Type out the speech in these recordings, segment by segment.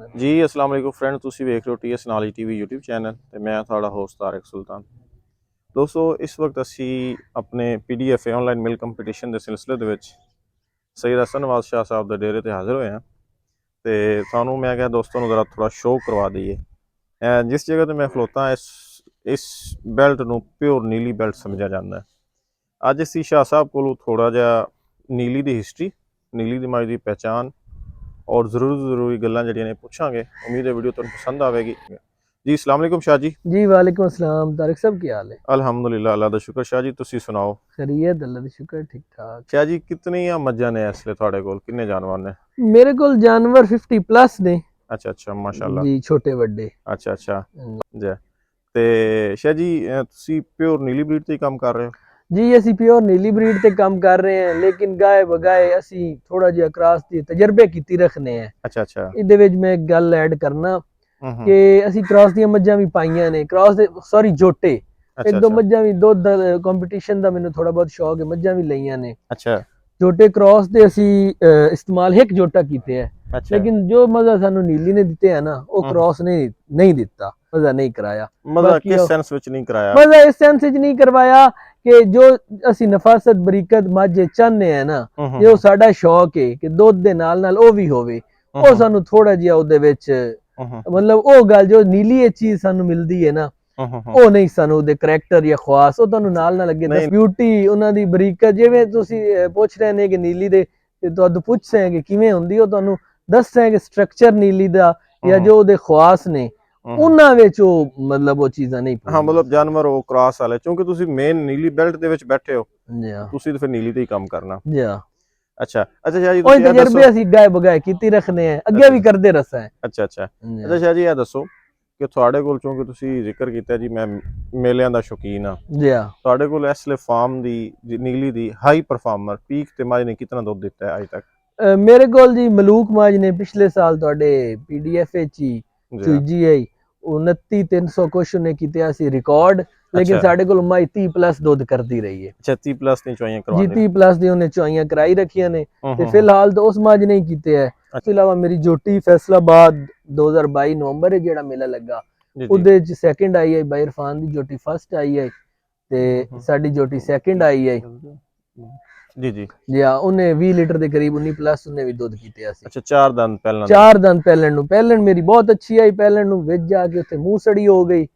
जी अस्सलाम वालेकुम फ्रेंड, तुसी वेख रहे हो TS नाली TV यूट्यूब चैनल ते मैं थोड़ा होस्ट तारिक सुल्तान। दोस्तों इस वक्त असी अपने PDF ऑनलाइन मिल कंपीटिशन के सिलसिले दे विच सईद हसन नवाज शाह साहब के डेरे ते हाजिर होए हैं ते सानू मैं क्या दोस्तों जरा थोड़ा शो करवा दईए। जिस जगह ते मैं खलोता इस बैल्ट नू प्योर नीली बैल्ट समझा जाता है। अज असी शाह साहब को थोड़ा जिहा नीली की हिस्टरी, नीली दी माई दी पहचान और जरूरी गल्लां जड़ियां ने पूछांगे। उम्मीद है वीडियो तुहानू पसंद आवेगी। जी अस्सलाम वालेकुम शाह जी। जी वालेकुम अस्सलाम तारिक साहब, क्या हाल है? अल्हम्दुलिल्लाह, अल्लाह दा शुक्र। शाह जी तुसी सुनाओ। खैरियत, अल्लाह दा शुक्र, ठीक ठाक। शाह जी कितनी मज्जां ने इसले तुहाडे कोल, किन्ने जानवर ने? मेरे को जानवर 50 प्लस ने। अच्छा अच्छा माशाल्लाह। जी छोटे बड़े। अच्छा अच्छा जय। ते शाह जी तुसी प्योर नीली ब्रीड ते काम कर रहे हो? जी ਅਸੀਂ प्योर नीली ब्रीड ते काम कर रहे हैं, लेकिन गाय बगाए ਅਸੀਂ थोड़ा जिहा क्रॉस ਦੇ ਤਜਰਬੇ ਕੀਤੀ ਰੱਖਨੇ ਆ। अच्छा अच्छा। ਇਹਦੇ ਵਿੱਚ ਮੈਂ ਇੱਕ ਗੱਲ ਐਡ ਕਰਨਾ हम्म। ਕਿ ਅਸੀਂ ਕ੍ਰਾਸ ਦੀਆਂ ਮੱਝਾਂ ਵੀ ਪਾਈਆਂ ਨੇ, ਕ੍ਰਾਸ ਦੇ ਸੌਰੀ ਝੋਟੇ अच्छा ਇੱਕ ਦੋ अच्छा। ਮੱਝਾਂ ਵੀ ਦੁੱਧ ਕੰਪੀਟੀਸ਼ਨ ਦਾ ਮੈਨੂੰ ਥੋੜਾ ਬਹੁਤ ਸ਼ੌਕ ਹੈ, ਮੱਝਾਂ ਵੀ ਲਈਆਂ ਨੇ। अच्छा ਝੋਟੇ ਕ੍ਰਾਸ ਦੇ ਅਸੀਂ ਇਸਤੇਮਾਲ ਇੱਕ ਝੋਟਾ ਕੀਤੇ ਹੈ, अच्छा। लेकिन जो मजा सानू नीली ने दिते है ना वो क्रॉस ने नहीं दिता, मजा नहीं कराया। मजा बाकी किस सेंस विच नहीं कराया? मजा इस सेंस विच नहीं करवाया कि जो असी नफासत बरीकत माझे चाहते हैं ना, जो साडा शौक है कि दुध दे नाल नाल ओ भी होवे, ओ सानू थोड़ा जिहा ओदे विच मतलब ओ गल जो नीली चीज सानू मिलदी है ना ਉਹ ਨਹੀਂ ਸਾਨੂੰ ਉਹਦੇ ਕਰੈਕਟਰ ਜਾਂ ਖਾਸ ਉਹ ਤੁਹਾਨੂੰ ਨਾਲ ਨਾਲ ਅੱਗੇ ਦੱਸ ਬਿਊਟੀ ਉਹਨਾਂ ਦੀ ਬਰੀਕਤ ਜਿਵੇਂ ਤੁਸੀਂ ਪੁੱਛ ਰਹੇ ਨੇ ਕਿ ਨੀਲੀ ਦੇ ਤੁਹਾਨੂੰ ਪੁੱਛ ਰਹੇ ਕਿ ਕਿਵੇਂ ਹੁੰਦੀ ਉਹ ਤੁਹਾਨੂੰ ਦੱਸ ਰਹੇ ਕਿ ਸਟਰਕਚਰ ਨੀਲੀ ਦਾ ਜਾਂ ਜੋ ਉਹਦੇ ਖਾਸ ਨੇ ਉਹਨਾਂ ਵਿੱਚ ਉਹ ਮਤਲਬ ਉਹ ਚੀਜ਼ਾਂ ਨਹੀਂ हाँ मतलब जानवर वो क्रॉस वाले, क्योंकि तुसी मेन नीली बेल्ट दे विच बैठे हो ਜੀ तुसी तो फिर नीली ते ही काम करना। ਜੀ अच्छा अच्छा शाह जी ਉਹ तुसी ये दसो। ਤਜਰਬੇ ਅਸੀਂ ਗਾਏ ਬਗਾਏ ਕੀਤੀ ਰੱਖਨੇ ਆ, ਅੱਗੇ ਵੀ ਕਰਦੇ ਰਸਾਂ। अच्छा अच्छा अच्छा शाह जी ये दसो कि ਤੁਹਾਡੇ ਕੋਲ ਕਿਉਂਕਿ ਤੁਸੀਂ ਜ਼ਿਕਰ ਕੀਤਾ ਜੀ ਮੈਂ ਮੇਲਿਆਂ ਦਾ ਸ਼ੌਕੀਨ ਆ, ਜੀ ਤੁਹਾਡੇ ਕੋਲ ਇਸ ਲਈ ਫਾਰਮ ਦੀ ਨੀਲੀ ਦੀ ਹਾਈ ਪਰਫਾਰਮਰ ਪੀਕ ਤੇ ਮਾਜ ਨੇ ਕਿੰਨਾ ਦੁੱਧ ਦਿੱਤਾ ਹੈ ਅਜ ਤੱਕ? ਮੇਰੇ ਕੋਲ ਜੀ ਮਲੂਕ ਮਾਜ ਨੇ ਪਿਛਲੇ ਸਾਲ ਤੁਹਾਡੇ PDF ਵਿੱਚ ਹੀ ਚੂਜੀ ਆਈ 29,300 ਕੁਛ ਨੇ ਕੀਤਾ ਸੀ ਰਿਕਾਰਡ, लेकिन साढ़े को माई 30 प्लस दुध करती रही है। अच्छा 30 प्लस ने चुआइयां करवा जी 30 प्लस दी उन्हें चुआइयां कराई रखियां ने ते फिलहाल तो उस माज नहीं कीते है। इसके अलावा मेरी जोटी फैसलाबाद 2022 नवंबर है जेड़ा मेला लगा, उदे च सेकंड आई है बाई इरफान दी जोटी फर्स्ट आई है ते साडी जोटी सेकंड आई है। जी जी जी हाँ, उन्हें 20 लीटर के करीब 19 प्लस उन्हें भी दुध कीते सी। अच्छा 4 दंद पहलन? 4 दंद पहलन नु, पहलन मेरी बहुत अच्छी आई, पहलन नु विच जाके उत्थे मुंह सड़ी हो गई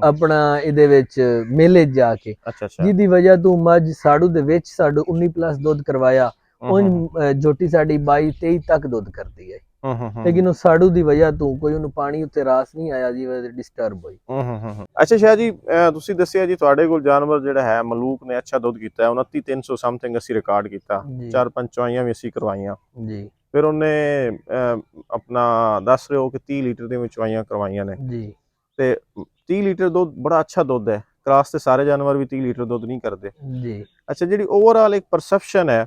अपना इहदे विच मेले जाके, जिहदी वजह तो मझ साडू दे विच साडू 19 प्लस दुध करवाया। उन झोटी साडी 22-23 तक दुध करदी है, लेकिन उस साडू दी वजह तो कोई उन्हें पानी उत्ते रास नहीं आया जी, वजह डिस्टर्ब हुई। अच्छा शाह जी तुसी दस्सिया जी तुहाडे कोल जानवर जिहड़ा है मलूक ने अच्छा दुध कीता है, 29,300 समथिंग असी रिकॉर्ड कीता, 4-5 चुआइयां भी असी करवाइयां जी। फिर उन्हें अपना दस रहे हो कि 30 लीटर दी चुआइयां करवाइयां ने जी, ते 30 लीटर दुध बड़ा अच्छा दुध है। क्रॉस से सारे जानवर भी 30 लीटर दुध नहीं करते जी। अच्छा जी ओवरऑल एक परसेप्शन है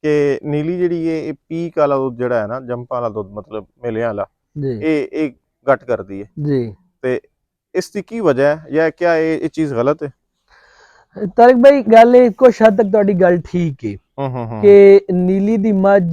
कि नीली जी ये पीक वाला दुध जड़ा है ना, जंप वाला दुध मतलब मेले वाला ये घट करती है जी, ते इसकी की वजह है या क्या ये चीज गलत है? तारिक भाई गल कुछ हद तक तुहाडी गल ठीक है कि नीली दी मझ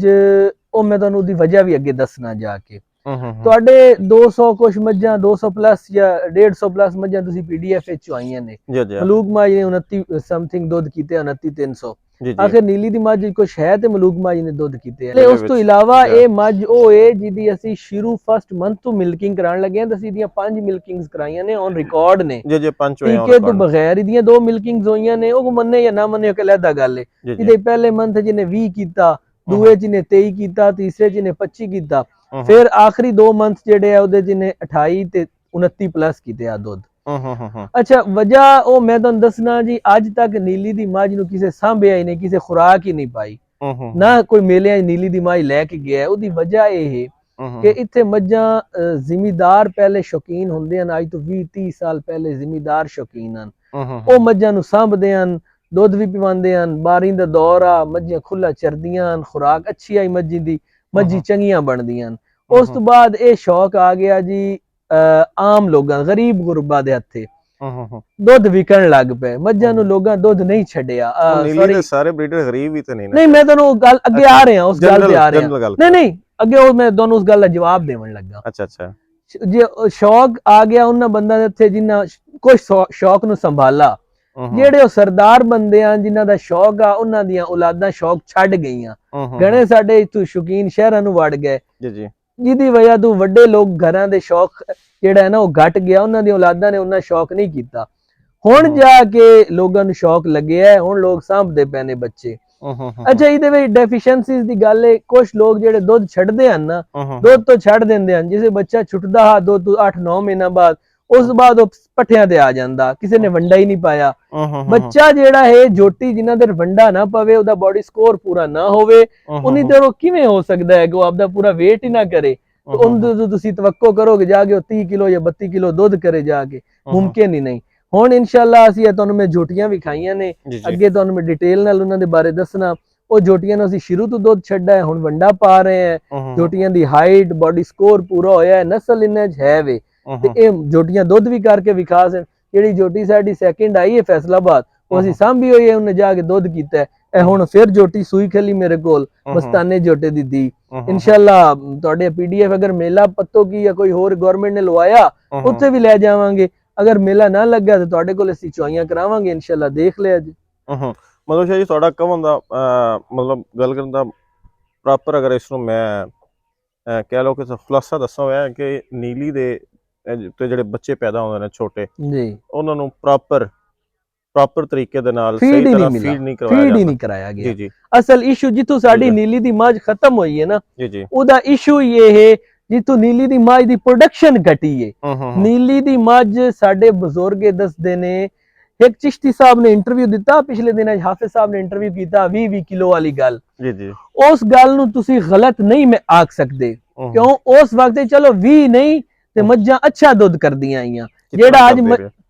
ओ मैं तुहानू उहदी वजह भी अगे दसना जाके। ਤੁਹਾਡੇ 200 ਕੁਛ ਮੱਝਾਂ 200 ਪਲੱਸ ਜਾਂ 150 ਪਲੱਸ ਮੱਝਾਂ ਤੁਸੀਂ PDF ਵਿੱਚ ਆਈਆਂ ਨੇ। ਮਲੂਕ ਮਾਜ ਨੇ 29 ਸਮਥਿੰਗ ਦੁੱਧ ਕੀਤੇ 29,300। ਆਖਿਰ ਨੀਲੀ ਦੀ ਮੱਝ ਕੁਛ ਹੈ ਤੇ ਮਲੂਕ ਮਾਜ ਨੇ ਦੁੱਧ ਕੀਤੇ ਆ। ਉਸ ਤੋਂ ਇਲਾਵਾ ਇਹ ਮੱਝ ਉਹ ਏ ਜਿਹਦੀ ਅਸੀਂ ਸ਼ੁਰੂ ਫਸਟ ਮੰਥ ਤੋਂ ਮਿਲਕਿੰਗ ਕਰਾਉਣ ਲੱਗੇ ਹਾਂ, ਅਸੀਂ ਦੀਆਂ 5 ਮਿਲਕਿੰਗਸ ਕਰਾਈਆਂ ਨੇ ਔਨ ਰਿਕਾਰਡ ਨੇ। ਟੀਕੇ ਤੋਂ ਬਗੈਰ ਇਹਦੀਆਂ 2 ਮਿਲਕਿੰਗਸ ਹੋਈਆਂ ਨੇ, ਉਹ ਮੰਨੇ ਜਾਂ ਨਾ ਮੰਨੇ ਕਿ ਅਲੱਗ ਗੱਲ ਹੈ। ਇਹਦੇ ਪਹਿਲੇ ਮੰਥ ਜਿਹਨੇ 20 ਕੀਤਾ, ਦੂਏ ਚ ਨੇ 23 ਕੀਤਾ, ਤੀਸਰੇ ਚ ਨੇ 25 ਕੀਤਾ, फिर आखिरी 2 मंथ जेडे है ਉਹਦੇ ਜਿਹਨੇ 28 ਤੇ 29 ਪਲੱਸ ਕੀਤੇ ਆ ਦੁੱਧ। अच्छा वजह ਉਹ मैं ਤੁਹਾਨੂੰ ਦੱਸਣਾ ਜੀ, ਅੱਜ ਤੱਕ ਨੀਲੀ ਦੀ ਮੱਝ ਨੂੰ ਕਿਸੇ ਸਾਂਭਿਆ ਹੀ ਨਹੀਂ, ਕਿਸੇ ਖੁਰਾਕ ਹੀ ਨਹੀਂ ਪਾਈ, ਨਾ ਕੋਈ ਮੇਲਿਆਂ 'ਚ ਨੀਲੀ ਦੀ ਮੱਝ ਲੈ ਕੇ ਗਿਆ। ਉਹਦੀ ਵਜ੍ਹਾ ਇਹ ਹੈ ਕਿ ਇੱਥੇ ਮੱਝਾਂ ਜ਼ਿਮੀਦਾਰ ਪਹਿਲੇ ਸ਼ੌਕੀਨ ਹੁੰਦੇ ਹਨ, ਅੱਜ ਤੋਂ 20-30 ਸਾਲ ਪਹਿਲੇ ਜ਼ਿਮੀਦਾਰ ਸ਼ੌਕੀਨ ਹਨ। ਉਹ ਮੱਝਾਂ ਨੂੰ ਸਾਂਭਦੇ ਹਨ, ਦੁੱਧ ਵੀ ਪਿਵਾਉਂਦੇ ਹਨ, ਬਾਰੀ ਦਾ ਦੌਰ ਆ, ਮੱਝਾਂ ਖੁੱਲਾ ਚਰਦੀਆਂ ਹਨ, ਖੁਰਾਕ ਅੱਛੀ ਆਈ ਮੱਝੀ ਦੀ, ਮੱਝੀ ਚੰਗੀਆਂ ਬਣਦੀਆਂ ਹਨ। ਉਸ ਤੋਂ ਬਾਅਦ ਇਹ ਸ਼ੌਕ ਆ ਗਿਆ ਜੀ ਆਮ ਲੋਕਾਂ ਗਰੀਬ ਗੁਰਬਾ ਦੇ ਹੱਥੇ, ਦੁੱਧ ਵਿਕਣ ਲੱਗ ਪਏ, ਮੱਝਾਂ ਨੂੰ ਲੋਕਾਂ ਦੁੱਧ ਨਹੀਂ ਛੱਡਿਆ। ਨੀਲੀ ਦੇ ਸਾਰੇ ਬਰੀਡਰ ਗਰੀਬ ਵੀ ਤੇ ਨਹੀਂ ਨਾ। ਨਹੀਂ ਮੈਂ ਤੁਹਾਨੂੰ ਗੱਲ ਅੱਗੇ ਆ ਰਿਹਾ, ਉਸ ਗੱਲ ਤੇ ਆ ਰਿਹਾ। ਨਹੀਂ ਨਹੀਂ ਅੱਗੇ ਉਹ ਮੈਂ ਤੁਹਾਨੂੰ ਉਸ ਗੱਲ ਦਾ ਜਵਾਬ ਦੇਣ ਲੱਗਾ। ਅੱਛਾ ਜੇ ਸ਼ੌਕ ਆ ਗਿਆ ਉਹਨਾਂ ਬੰਦਿਆਂ ਦੇ ਉੱਤੇ ਜਿਨ੍ਹਾਂ ਕੁਝ ਸ਼ੌਕ ਨੂੰ ਸੰਭਾਲਾ, ਜਿਹੜੇ ਉਹ ਸਰਦਾਰ ਬੰਦੇ ਆ ਜਿਨ੍ਹਾਂ ਦਾ ਸ਼ੌਕ ਆ ਉਹਨਾਂ ਦੀਆਂ ਔਲਾਦਾਂ ਸ਼ੌਕ ਛੱਡ ਗਈਆਂ। ਘਣੇ ਸਾਡੇ ਇੱਥੋਂ ਸ਼ੌਕੀਨ ਸ਼ਹਿਰਾਂ ਨੂੰ ਵੜ ਗਏ ਜੀ ਜਿਹਦੀ ਵਜ੍ਹਾ ਤੋਂ ਵੱਡੇ ਲੋਕ ਘਰਾਂ ਦੇ ਸ਼ੌਕ ਜਿਹੜਾ ਹੈ ਨਾ ਉਹ ਘਟ ਗਿਆ, ਉਹਨਾਂ ਦੀ ਔਲਾਦਾਂ ਨੇ ਉਹਨਾਂ ਸ਼ੌਕ ਨਹੀਂ ਕੀਤਾ। ਹੁਣ ਜਾ ਕੇ ਲੋਕਾਂ ਨੂੰ ਸ਼ੌਕ ਲੱਗਿਆ, ਹੁਣ ਲੋਕ ਸਾਂਭਦੇ ਪਏ ਨੇ ਬੱਚੇ। ਅੱਛਾ, ਇਹਦੇ ਵਿੱਚ ਡੈਫੀਸ਼ੀਐਂਸੀਜ਼ ਦੀ ਗੱਲ ਹੈ, ਕੁਝ ਲੋਕ ਜਿਹੜੇ ਦੁੱਧ ਛੱਡਦੇ ਹਨ ਨਾ, ਦੁੱਧ ਤੋਂ ਛੱਡ ਦਿੰਦੇ ਹਨ। ਜਿਸੇ ਬੱਚਾ ਛੁੱਟਦਾ ਹੈ ਦੁੱਧ 8-9 ਮਹੀਨਾ ਬਾਅਦ, ਉਸ ਤੋਂ ਬਾਅਦ ਉਹ ਪੱਠਿਆਂ ਤੇ ਆ ਜਾਂਦਾ, ਕਿਸੇ ਨੇ ਵੰਡਾ ਹੀ ਨਹੀਂ ਪਾਇਆ। ਬੱਚਾ ਜਿਹੜਾ ਹੈ ਜੋਟੀ ਜਿਨ੍ਹਾਂ ਦੇ ਵੰਡਾ ਨਾ ਪਵੇ, ਉਹਦਾ ਬੋਡੀ ਸਕੋਰ ਪੂਰਾ ਨਾ ਹੋਵੇ, ਉਨੀ ਦੇਰ ਉਹ ਕਿਵੇਂ ਹੋ ਸਕਦਾ ਹੈ ਕਿ ਉਹ ਆਪਦਾ ਪੂਰਾ weight ਹੀ ਨਾ ਕਰੇ। ਉਹਨੂੰ ਤੁਸੀਂ ਤਵੱਕੋ ਕਰੋਗੇ ਜਾ ਕੇ ਉਹ 30 ਕਿਲੋ ਜਾਂ 32 ਕਿਲੋ ਦੁੱਧ ਕਰੇ ਜਾ ਕੇ, ਮੁਮਕਿਨ ਹੀ ਨਹੀਂ। ਹੁਣ ਇਨਸ਼ਾਅੱਲਾ ਅਸੀਂ ਤੁਹਾਨੂੰ ਮੈਂ ਝੋਟੀਆਂ ਵੀ ਖਾਈਆਂ ਨੇ, ਅੱਗੇ ਤੁਹਾਨੂੰ ਮੈਂ ਡਿਟੇਲ ਨਾਲ ਉਹਨਾਂ ਦੇ ਬਾਰੇ ਦੱਸਣਾ। ਉਹ ਝੋਟੀਆਂ ਨੂੰ ਅਸੀਂ ਸ਼ੁਰੂ ਤੋਂ ਦੁੱਧ ਛੱਡਾ ਹੈ, ਹੁਣ ਵੰਡਾ ਪਾ ਰਹੇ ਹੈ। ਝੋਟੀਆਂ ਦੀ ਹਾਈਟ, ਬੋਡੀ ਸਕੋਰ ਪੂਰਾ ਹੋਇਆ ਹੈ, ਨਸਲ ਇਹਨਾਂ 'ਚ ਹੈ ਵੇ, ਤੇ ਇਹ ਝੋਟੀਆਂ ਦੁੱਧ ਵੀ ਕਰਕੇ ਵਿਖਾ ਸਨ। ਜਿਹੜੀ ਝੋਟੀ ਸਾਡੀ ਸੈਕਿੰਡ ਆਈ ਹੈ ਫੈਸਲਾਬਾਦ, ਉਹ ਅਸੀਂ ਸਾਂਭੀ ਹੋਈ ਹੈ, ਉਹਨੇ ਜਾ ਕੇ ਦੁੱਧ ਕੀਤਾ ਹੈ। ਇਹ ਹੁਣ ਫਿਰ ਝੋਟੀ ਸੂਈ ਖਲੀ ਮੇਰੇ ਕੋਲ ਮਸਤਾਨੇ ਝੋਟੇ ਦੀ ਦੀ। ਇਨਸ਼ਾਅੱਲਾ ਤੁਹਾਡੇ PDF ਅਗਰ ਮੇਲਾ ਪੱਤੋ ਕੀ ਜਾਂ ਕੋਈ ਹੋਰ ਗਵਰਨਮੈਂਟ ਨੇ ਲਵਾਇਆ ਉੱਥੇ ਵੀ ਲੈ ਜਾਵਾਂਗੇ। ਅਗਰ ਮੇਲਾ ਨਾ ਲੱਗਾ ਤਾਂ ਤੁਹਾਡੇ ਕੋਲ ਅਸੀਂ ਚੁਆਈਆਂ ਕਰਾਵਾਂਗੇ ਇਨਸ਼ਾਅੱਲਾ, ਦੇਖ ਲਿਆ ਜੀ। ਮਤਲਬ ਸ਼ਾਹ ਜੀ ਤੁਹਾਡਾ ਕਹਨ ਦਾ ਮਤਲਬ ਗੱਲ ਕਰਨ ਦਾ ਪ੍ਰੋਪਰ ਅਗਰ ਇਸ ਨੂੰ ਮੈਂ ਕਹਿ ਲਓ ਕਿ ਖੁਲਾਸਾ ਦੱਸਾਂ ਹੋਇਆ ਕਿ ਨੀਲੀ ਦੇ ਤੇ ਜਿਹੜੇ ਬੱਚੇ ਪੈਦਾ ਹੁੰਦੇ ਨੇ ਛੋਟੇ ਜੀ, ਉਹਨਾਂ ਨੂੰ ਪ੍ਰੋਪਰ ਤਰੀਕੇ ਦੇ ਨਾਲ ਸਹੀ ਤਰ੍ਹਾਂ ਫੀਡ ਨਹੀਂ ਕਰਾਇਆ ਗਿਆ। ਜੀ ਅਸਲ ਇਸ਼ੂ ਜਿੱਥੋਂ ਸਾਡੀ ਨੀਲੀ ਦੀ ਮੱਝ ਖਤਮ ਹੋਈ ਹੈ ਨਾ, ਉਹਦਾ ਇਸ਼ੂ ਇਹ ਹੈ ਜਿੱਥੋਂ ਨੀਲੀ ਦੀ ਮੱਝ ਦੀ ਪ੍ਰੋਡਕਸ਼ਨ ਘਟੀ ਹੈ। ਨੀਲੀ ਦੀ ਮੱਝ ਸਾਡੇ ਬਜ਼ੁਰਗ ਦੱਸਦੇ ਨੇ, ਇੱਕ ਚਿਸ਼ਤੀ ਸਾਹਿਬ ਨੇ ਇੰਟਰਵਿਊ ਦਿੱਤਾ ਪਿਛਲੇ ਦਿਨਾਂ, ਹਾਫਿਜ਼ ਸਾਹਿਬ ਨੇ ਇੰਟਰਵਿਊ ਕੀਤਾ 20 ਕਿਲੋ ਵਾਲੀ ਗੱਲ। ਉਸ ਗੱਲ ਨੂੰ ਤੁਸੀਂ ਗਲਤ ਨਹੀਂ ਮੈਂ ਆਖ ਸਕਦੇ, ਕਿਉਂ ਉਸ ਵਕਤ ਚਲੋ 20 ਨਹੀਂ ਤੇ ਮੱਝਾਂ ਅੱਛਾ ਦੁੱਧ ਕਰਦੀਆਂ ਆਈਆਂ। ਜਿਹੜਾ ਅੱਜ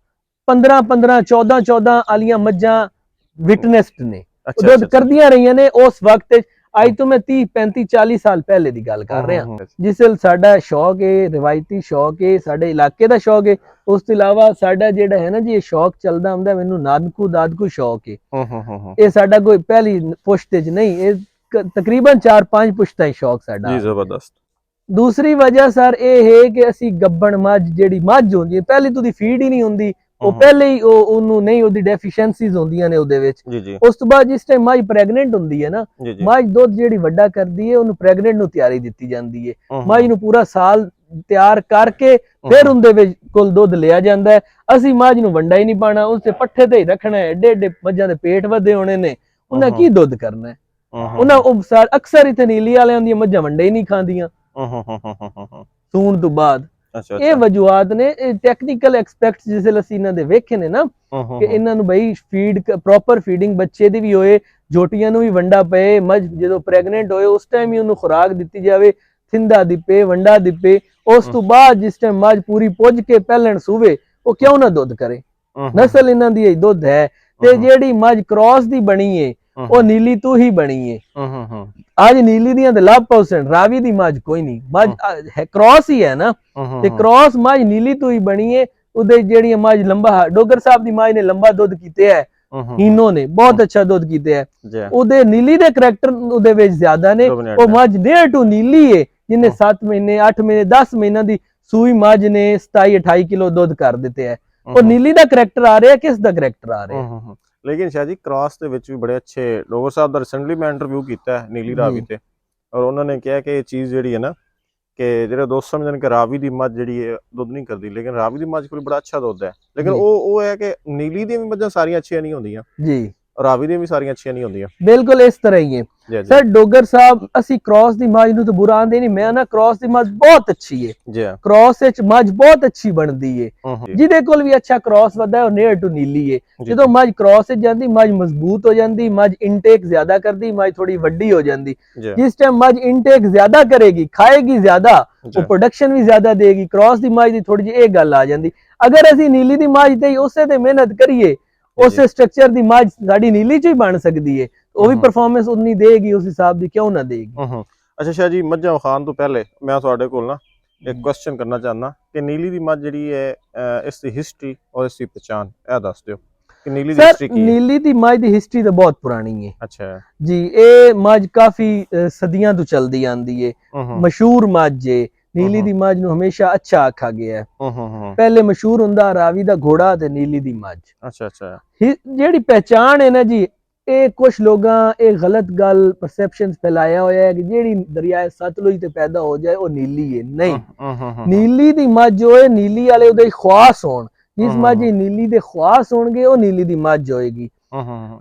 15-15 14-14 ਵਾਲੀਆਂ ਮੱਝਾਂ ਵਿਟਨੈਸਡ ਨੇ, ਦੁੱਧ ਕਰਦੀਆਂ ਰਹੀਆਂ ਨੇ ਉਸ ਵਕਤ। ਅੱਜ ਤੋਂ ਮੈਂ 30-35-40 ਸਾਲ ਪਹਿਲੇ ਦੀ ਗੱਲ ਕਰ ਰਿਹਾ। ਜਿਸ ਨਾਲ ਸਾਡਾ ਸ਼ੌਕ ਹੈ, ਰਿਵਾਇਤੀ ਸ਼ੌਕ ਹੈ, ਸਾਡੇ ਇਲਾਕੇ ਦਾ ਸ਼ੌਕ ਹੈ। ਉਸ ਤੋਂ ਇਲਾਵਾ ਸਾਡਾ ਜਿਹੜਾ ਹੈ ਨਾ ਜੀ, ਇਹ ਸ਼ੌਕ ਚੱਲਦਾ ਹੁੰਦਾ, ਮੈਨੂੰ ਦਾਦਕੂ ਸ਼ੌਕ ਹੈ। ਇਹ ਸਾਡਾ ਕੋਈ ਪਹਿਲੀ ਪੁਸ਼ਤ ਚ ਨਹੀਂ, ਇਹ ਤਕਰੀਬਨ 4-5 ਪੁਸ਼ਤਾਂ ਸ਼ੌਕ ਸਾਡਾ ਜੀ। ਜ਼ਬਰਦਸਤ। ਦੂਸਰੀ ਵਜ੍ਹਾ ਸਰ ਇਹ ਹੈ ਕਿ ਅਸੀਂ ਗੱਬਣ ਮੱਝ, ਜਿਹੜੀ ਮੱਝ ਹੁੰਦੀ ਹੈ ਪਹਿਲੀ ਤੋਂ ਦੀ ਫੀਡ ਹੀ ਨਹੀਂ ਹੁੰਦੀ, ਉਹ ਪਹਿਲੇ ਹੀ ਉਹਨੂੰ ਨਹੀਂ, ਉਹਦੀ ਡੈਫੀਸ਼ੀਐਂਸੀਜ਼ ਹੁੰਦੀਆਂ ਨੇ ਉਹਦੇ ਵਿੱਚ। ਉਸ ਤੋਂ ਬਾਅਦ ਜਿਸ ਟਾਈਮ ਮੱਝ ਪ੍ਰੈਗਨੈਂਟ ਹੁੰਦੀ ਹੈ ਨਾ, ਮੱਝ ਦੁੱਧ ਜਿਹੜੀ ਵੱਡਾ ਕਰਦੀ ਹੈ ਉਹਨੂੰ ਪ੍ਰੈਗਨੈਂਟ ਨੂੰ ਤਿਆਰੀ ਦਿੱਤੀ ਜਾਂਦੀ ਹੈ। ਮੱਝ ਨੂੰ ਪੂਰਾ ਸਾਲ ਤਿਆਰ ਕਰਕੇ ਫਿਰ ਉਹਦੇ ਵਿੱਚ ਕੋਲ ਦੁੱਧ ਲਿਆ ਜਾਂਦਾ ਹੈ। ਅਸੀਂ ਮੱਝ ਨੂੰ ਵੰਡਾ ਹੀ ਨਹੀਂ ਪਾਣਾ, ਉਸੇ ਪੱਠੇ ਤੇ ਹੀ ਰੱਖਣਾ ਹੈ। ਏਡੇ ਮੱਝਾਂ ਦੇ ਪੇਟ ਵਧੇ ਹੋਣੇ ਨੇ, ਉਹਨਾਂ ਕੀ ਦੁੱਧ ਕਰਨਾ ਹੈ। ਉਹਨਾਂ ਅਕਸਰ ਇੱਥੇ ਨੀਲੀ ਵਾਲਿਆਂ ਦੀਆਂ ਮੱਝਾਂ ਵੰਡੇ ਹੀ ਨਹੀਂ ਖਾਂਦੀਆਂ ਸੂਣ ਤੋਂ ਬਾਅਦ। ਇਹ ਵਜੂਹਾਤ ਨੇ, ਇਹ ਟੈਕਨੀਕਲ ਐਸਪੈਕਟਸ ਜਿਸ ਲਈ ਅਸੀਂ ਇਹਨਾਂ ਦੇ ਵੇਖੇ ਨੇ ਨਾ, ਕਿ ਇਹਨਾਂ ਨੂੰ ਬਈ ਫੀਡ ਪ੍ਰੋਪਰ ਫੀਡਿੰਗ ਬੱਚੇ ਦੀ ਵੀ ਹੋਏ, ਝੋਟੀਆਂ ਨੂੰ ਵੀ ਵੰਡਾ ਪਏ, ਮੱਝ ਜਦੋਂ ਪ੍ਰੈਗਨੈਂਟ ਹੋਏ ਉਸ ਟਾਈਮ ਹੀ ਉਹਨੂੰ ਖੁਰਾਕ ਦਿੱਤੀ ਜਾਵੇ, ਥਿੰਦਾ ਦਿੱਪੇ, ਵੰਡਾ ਦਿੱਪੇ। ਉਸ ਤੋਂ ਬਾਅਦ ਜਿਸ ਟਾਈਮ ਮੱਝ ਪੂਰੀ ਪੁੱਜ ਕੇ ਪਹਿਲਣ ਸੂਵੇ, ਉਹ ਕਿਉਂ ਨਾ ਦੁੱਧ ਕਰੇ। ਨਸਲ ਇਹਨਾਂ ਦੀ ਦੁੱਧ ਹੈ। ਤੇ ਜਿਹੜੀ ਮੱਝ ਕ੍ਰਾਸ ਦੀ ਬਣੀ ਏ, ਉਹ ਨੀਲੀ ਤੋਂ ਹੀ ਬਣੀ ਏ। ਅੱਜ ਨੀਲੀ ਦੀਆਂ ਤੇ 90% ਰਾਵੀ ਦੀ ਮੱਝ ਕੋਈ ਨਹੀਂ, ਮੱਝ ਕ੍ਰਾਸ ਹੀ ਹੈ ਨਾ, ਤੇ ਕ੍ਰਾਸ ਮੱਝ ਨੀਲੀ ਤੋਂ ਹੀ ਬਣੀ ਏ। ਉਹਦੇ ਜਿਹੜੀ ਮੱਝ ਲੰਬਾ, ਡੋਗਰ ਸਾਹਿਬ ਦੀ ਮੱਝ ਨੇ ਲੰਬਾ ਦੁੱਧ ਕੀਤੇ ਹੈ, ਹੀਨੋ ਨੇ ਬਹੁਤ ਅੱਛਾ ਦੁੱਧ ਕੀਤੇ ਹੈ। ਉਹਦੇ ਨੀਲੀ ਦੇ ਕਰੈਕਟਰ ਉਹਦੇ ਵਿੱਚ ਜ਼ਿਆਦਾ ਨੇ। ਉਹ ਮੱਝ ਨੀਅਰ ਟੂ ਨੀਲੀ ਏ, ਜਿਹਨੇ 7 ਮਹੀਨੇ 8 ਮਹੀਨੇ 10 ਮਹੀਨਿਆਂ ਦੀ ਸੂਈ ਮੱਝ ਨੇ 27-28 ਕਿਲੋ ਦੁੱਧ ਕਰ ਦਿੱਤੇ ਹੈ। ਉਹ ਨੀਲੀ ਦਾ ਕਰੈਕਟਰ ਆ ਰਿਹਾ, ਕਿਸ ਦਾ ਕਰੈਕਟਰ ਆ ਰਿਹਾ। ਲੇਕਿਨ ਸ਼ਾਹ ਜੀ ਕ੍ਰਾਸ ਦੇ ਵਿੱਚ ਵੀ ਬੜੇ ਅੱਛੇ, ਡੋਗਰ ਸਾਹਿਬ ਦਾ ਰਿਸੈਂਟਲੀ ਮੈਂ ਇੰਟਰਵਿਊ ਕੀਤਾ ਹੈ ਨੀਲੀ ਰਾਵੀ ਤੇ, ਔਰ ਉਹਨਾਂ ਨੇ ਕਿਹਾ ਕਿ ਇਹ ਚੀਜ਼ ਜਿਹੜੀ ਹੈ ਨਾ, ਕਿ ਜਿਹੜੇ ਦੋਸਤ ਸਮਝਣ ਕਿ ਰਾਵੀ ਦੀ ਮੱਝ ਜਿਹੜੀ ਹੈ ਦੁੱਧ ਨਹੀਂ ਕਰਦੀ, ਲੇਕਿਨ ਰਾਵੀ ਦੀ ਮੱਝ ਕੋਲ ਬੜਾ ਅੱਛਾ ਦੁੱਧ ਹੈ। ਲੇਕਿਨ ਉਹ ਹੈ ਕਿ ਨੀਲੀ ਦੀਆਂ ਵੀ ਮੱਝਾਂ ਸਾਰੀਆਂ ਅੱਛੀਆਂ ਨਹੀਂ ਹੁੰਦੀਆਂ ਜੀ, ਰਾਵੀ ਦੀਆਂ ਵੀ ਸਾਰੀਆਂ ਅੱਛੀਆਂ ਨਹੀਂ ਹੁੰਦੀਆਂ। ਬਿਲਕੁਲ ਇਸ ਤਰ੍ਹਾਂ ਹੀ ਹੈ ਸਰ। ਡੋਗਰ ਸਾਹਿਬ ਅਸੀਂ ਕ੍ਰਾਸ ਦੀ ਮੱਝ ਨੂੰ ਤਾਂ ਬੁਰਾ ਆਂਦੇ ਨਹੀਂ, ਮੈਂ ਨਾ ਕ੍ਰਾਸ ਦੀ ਮੱਝ ਬਹੁਤ ਅੱਛੀ ਹੈ। ਕ੍ਰਾਸ ਵਿੱਚ ਮੱਝ ਬਹੁਤ ਅੱਛੀ ਬਣਦੀ ਹੈ। ਜਿਹਦੇ ਕੋਲ ਵੀ ਅੱਛਾ ਕ੍ਰਾਸ ਵੱਧਦਾ ਹੈ ਉਹ ਨੀਅਰ ਟੂ ਨੀਲੀ ਹੈ। ਜਦੋਂ ਮੱਝ ਕ੍ਰਾਸ ਵਿੱਚ ਜਾਂਦੀ, ਮੱਝ ਮਜ਼ਬੂਤ ਹੋ ਜਾਂਦੀ, ਮੱਝ ਇਨਟੇਕ ਜ਼ਿਆਦਾ ਕਰਦੀ, ਮੱਝ ਥੋੜੀ ਵੱਡੀ ਹੋ ਜਾਂਦੀ। ਜਿਸ ਟਾਈਮ ਮੱਝ ਇਨਟੇਕ ਜ਼ਿਆਦਾ ਕਰੇਗੀ, ਖਾਏਗੀ ਜ਼ਿਆਦਾ, ਉਹ ਪ੍ਰੋਡਕਸ਼ਨ ਵੀ ਜ਼ਿਆਦਾ ਦੇਗੀ। ਕ੍ਰਾਸ ਦੀ ਮੱਝ ਦੀ ਥੋੜੀ ਜਿਹੀ ਇਹ ਗੱਲ ਆ ਜਾਂਦੀ। ਅਗਰ ਅਸੀਂ ਨੀਲੀ ਦੀ ਮੱਝ ਤੇ ਉਸੇ ਤੇ ਮਿਹਨਤ ਕਰੀਏ, ਉਸੇ ਸਟਰਕਚਰ ਦੀ ਮੱਝ ਸਾਡੀ ਨੀਲੀ ਚ ਹੀ ਬਣ ਸਕਦੀ ਹੈ, ਉਹ ਵੀ ਪਰਫਾਰਮੈਂਸ ਉਨੀ ਦੇਗੀ, ਉਸ ਹਿਸਾਬ ਦੀ ਕਿਉਂ ਨਾ ਦੇਗੀ। ਅੱਛਾ ਸ਼ਾਹ ਜੀ, ਮੱਝਾਂ ਖਾਣ ਤੋਂ ਪਹਿਲੇ ਮੈਂ ਤੁਹਾਡੇ ਕੋਲ ਨਾ ਇੱਕ ਕੁਐਸਚਨ ਕਰਨਾ ਚਾਹੁੰਦਾ ਕਿ ਨੀਲੀ ਦੀ ਮੱਝ ਜਿਹੜੀ ਹੈ, ਇਸ ਦੀ ਹਿਸਟਰੀ ਔਰ ਇਸ ਦੀ ਪਛਾਣ ਇਹ ਦੱਸ ਦਿਓ। ਕਿ ਨੀਲੀ ਦੀ ਸਰ ਹਿਸਟਰੀ ਕੀ ਹੈ? ਨੀਲੀ ਦੀ ਮੱਝ ਦੀ ਹਿਸਟਰੀ ਤਾਂ ਬਹੁਤ ਪੁਰਾਣੀ ਹੈ ਅੱਛਾ। ਜੀ। ਇਹ ਮੱਝ ਕਾਫੀ ਸਦੀਆਂ ਤੋਂ ਚਲਦੀ ਆਂਦੀ ਹੈ, ਮਸ਼ਹੂਰ ਮੱਝ ਹੈ। ਨੀਲੀ ਦੀ ਮੱਝ ਨੂੰ ਹਮੇਸ਼ਾ ਅੱਛਾ ਆਖਿਆ ਗਿਆ ਹੈ। ਪਹਿਲੇ ਮਸ਼ਹੂਰ ਹੁੰਦਾ ਰਾਵੀ ਦਾ ਘੋੜਾ ਤੇ ਨੀਲੀ ਦੀ ਮੱਝ। ਅੱਛਾ ਅੱਛਾ। ਜਿਹੜੀ ਪਹਿਚਾਣ ਹੈ ਨਾ ਜੀ, ਇਹ ਕੁਝ ਲੋਕਾਂ ਇਹ ਗਲਤ ਗੱਲ ਪਰਸੈਪਸ਼ਨ ਫੈਲਾਇਆ ਹੋਇਆ ਹੈ ਕਿ ਜਿਹੜੀ ਦਰਿਆ ਸਤਲੁਜ ਤੇ ਪੈਦਾ ਹੋ ਜਾਏ ਉਹ ਨੀਲੀ ਹੈ। ਨਹੀਂ, ਨੀਲੀ ਦੀ ਮੱਝ ਹੋਏ, ਨੀਲੀ ਵਾਲੇ ਉਹਦੇ ਖਵਾਸ ਹੋਣ, ਜਿਸ ਮੱਝ ਨੀਲੀ ਦੇ ਖਵਾਸ ਹੋਣਗੇ ਉਹ ਨੀਲੀ ਦੀ ਮੱਝ ਹੋਏਗੀ।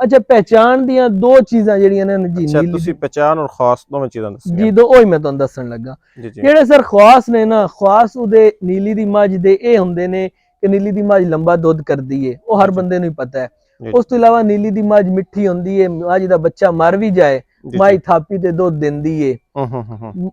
ਅੱਛਾ, ਪਹਿਚਾਣ ਦੀਆਂ ਦੋ ਚੀਜ਼ਾਂ ਜਿਹੜੀਆਂ ਨੇ ਜੀ, ਅੱਛਾ ਨੀਲੀ ਤੁਸੀਂ ਪਹਿਚਾਣ ਔਰ ਖਾਸ ਦੋਵੇਂ ਚੀਜ਼ਾਂ ਦੱਸੀਆਂ ਜੀ, ਦੋ ਉਹੀ ਮੈਂ ਤੁਹਾਨੂੰ ਦੱਸਣ ਲੱਗਾ। ਜੀ ਜੀ। ਜਿਹੜੇ ਸਰ ਖਵਾਸ ਨੇ ਨਾ, ਖਵਾਸ ਉਹਦੇ ਨੀਲੀ ਦੀ ਮੱਝ ਦੇ ਇਹ ਹੁੰਦੇ ਨੇ ਕਿ ਨੀਲੀ ਦੀ ਮੱਝ ਲੰਬਾ ਦੁੱਧ ਕਰਦੀ ਏ, ਉਹ ਹਰ ਬੰਦੇ ਨੂੰ ਹੀ ਪਤਾ ਹੈ। ਉਸ ਤੋਂ ਇਲਾਵਾ ਨੀਲੀ ਦੀ ਮੱਝ ਮਿੱਠੀ ਹੁੰਦੀ ਏ, ਮੱਝ ਦਾ ਬੱਚਾ ਮਰ ਵੀ ਜਾਏ ਮੱਝ ਥਾਪੀ ਤੇ ਦੁੱਧ ਦਿੰਦੀ ਏ।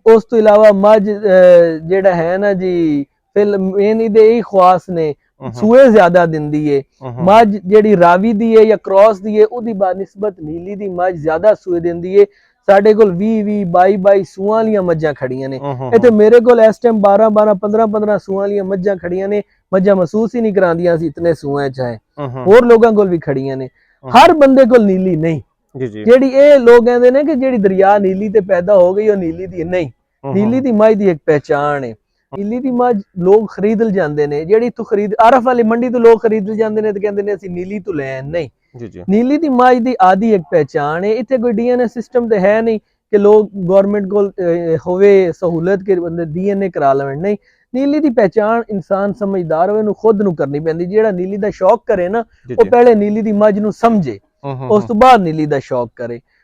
ਉਸ ਤੋਂ ਇਲਾਵਾ ਮੱਝ ਜਿਹੜਾ ਹੈ ਨਾ ਜੀ, ਫਿਰ ਮੇਨ ਇਹਦੇ ਇਹ ਖਵਾਸ ਨੇ, ਸੂਏ ਜ਼ਿਆਦਾ ਦਿੰਦੀ ਏ। ਮੱਝ ਜਿਹੜੀ ਰਾਵੀ ਦੀ ਏ ਜਾਂ ਕ੍ਰੋਸ ਦੀ ਏ, ਉਹਦੀ ਬਨਿਸਬਤ ਨੀਲੀ ਦੀ ਮੱਝ ਜ਼ਿਆਦਾ ਸੂਏ ਦਿੰਦੀ ਏ। ਸਾਡੇ ਕੋਲ 20 22 ਸੂਆਂ ਵਾਲੀਆਂ ਮੱਝਾਂ ਖੜੀਆਂ ਨੇ ਇੱਥੇ। ਮੇਰੇ ਕੋਲ ਇਸ ਟਾਈਮ 12 15 ਸੂਆਂ ਵਾਲੀਆਂ ਮੱਝਾਂ ਖੜੀਆਂ ਨੇ। ਮੱਝਾਂ ਮਹਿਸੂਸ ਹੀ ਨਹੀਂ ਕਰਾਉਂਦੀਆਂ ਸੀ ਇਤਨੇ ਸੂਏ ਚ ਹੈ। ਹੋਰ ਲੋਕਾਂ ਕੋਲ ਵੀ ਖੜੀਆਂ ਨੇ, ਹਰ ਬੰਦੇ ਕੋਲ ਨੀਲੀ ਨਹੀਂ। ਜਿਹੜੀ ਇਹ ਲੋਕ ਕਹਿੰਦੇ ਨੇ ਕਿ ਜਿਹੜੀ ਦਰਿਆ ਨੀਲੀ ਤੇ ਪੈਦਾ ਹੋ ਗਈ ਉਹ ਨੀਲੀ ਦੀ ਨਹੀਂ। ਨੀਲੀ ਦੀ ਮੱਝ ਦੀ ਇੱਕ ਪਹਿਚਾਣ ਹੈ। ਨੀਲੀ ਦੀ ਮੱਝ ਲੋਕ ਖਰੀਦ ਲ ਜਾਂਦੇ ਨੇ, ਜਿਹੜੀ ਤੂੰ ਖਰੀਦ ਆਰਫ ਵਾਲੀ ਮੰਡੀ ਤੋਂ ਲੋਕ ਖਰੀਦ ਲ ਜਾਂਦੇ ਨੇ ਤੇ ਕਹਿੰਦੇ ਨੇ ਅਸੀਂ ਨੀਲੀ ਤੋਂ ਲੈ। ਨਹੀਂ, ਨੀਲੀ ਦੀ ਮੱਝ ਦੀ ਆਦੀ ਇੱਕ ਪਹਿਚਾਣ ਹੈ। ਇੱਥੇ ਕੋਈ ਡੀਐਨਏ ਸਿਸਟਮ ਤੇ ਹੈ ਨਹੀਂ ਕਿ ਲੋਕ ਗਵਰਨਮੈਂਟ ਕੋਲ ਹੋਵੇ ਸਹੂਲਤ ਕੇ ਬੰਦੇ ਡੀਐਨਏ ਕਰਾ ਲੈਣ। ਨਹੀਂ, ਨੀਲੀ ਦੀ ਪਹਿਚਾਣ ਇਨਸਾਨ ਸਮਝਦਾਰ ਹੋਵੇ ਨੂੰ ਖੁਦ ਨੂੰ ਕਰਨੀ ਪੈਂਦੀ। ਜਿਹੜਾ ਨੀਲੀ ਦਾ ਸ਼ੌਕ ਕਰੇ ਨਾ, ਉਹ ਪਹਿਲੇ ਨੀਲੀ ਦੀ ਮੱਝ ਨੂੰ ਸਮਝੇ, ਉਸ ਤੋਂ ਬਾਅਦ ਨੀਲੀ ਦਾ ਸ਼ੌਕ ਕਰੇ।